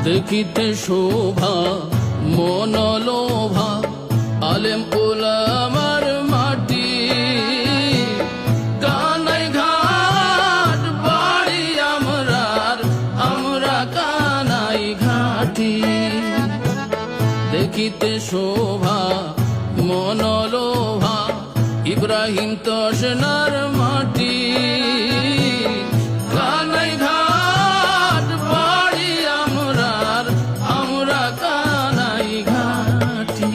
দেখিতে শোভা মনলোভা আলেম ওলামার মাটি কানাই ঘাট বাড়ি আমরার আমরা কানাই ঘাটি দেখিতে শোভা মনলোভা ইব্রাহিম তসনার মাটি কানাই ঘাট বাড়ি আমরার আমরা কানাই ঘাটি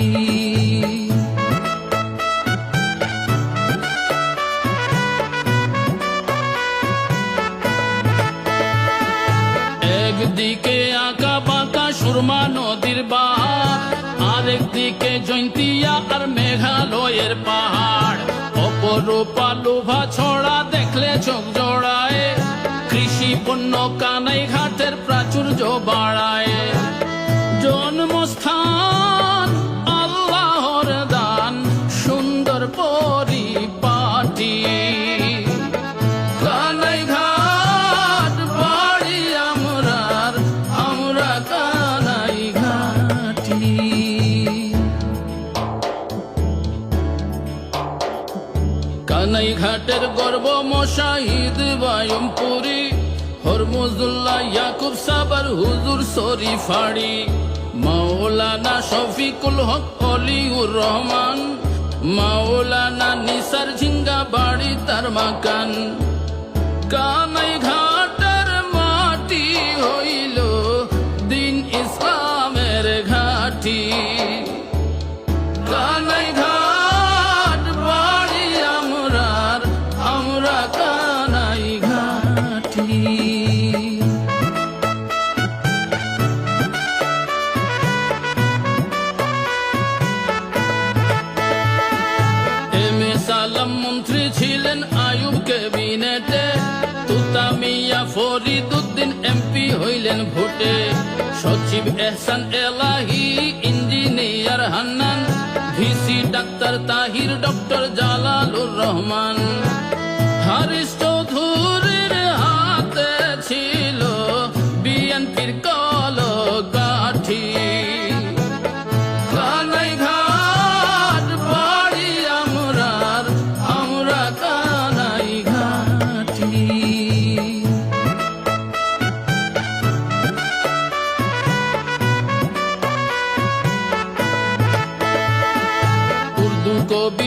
একদিকে আঁকা বাঁকা সুরমা নদীর বাহার আরেকদিকে জৈন্তিয়া আর মেঘালয়ের পাহাড় অপরূপা লোভা ছড়া দেখলে চোখ জোড়ায় কৃষি পণ্য কানাই ঘাটের প্রাচুর্য বাড়ায় জন্মস্থান আল্লাহর দান সুন্দর পরিপাটি কানাই ঘাট বাড়ি আমরার আমরা কানাই ঘাটি কানাই ঘাটের গর্ব মশাহিদ বায়ুমপুরি হরমুজুল্লাহ ইয়াকুব সাবার হুজুর শরীফাড়ি মাওলানা শফিকুল হক অলিউর রহমান মাওলানা নিসার ঝিঙ্গা বাড়ি তার মাকান কানাই ঘাটের মাটি হইল দিন ইসলামের ঘাটি কানাই ঘাট বাড়ি আমরার আমরা কানাই ঘাটি এম এ সালাম মন্ত্রী ছিলেন আয়ুব ক্যাবিনেটে তুতা মিয়া ফরিদুদ্দিন এমপি হইলেন ভোটে সচিব এহসান এলাহি ইঞ্জিনিয়ার হান্নান ভিসি ডাক্তার তাহির ডক্টর জালালুর রহমান হারিস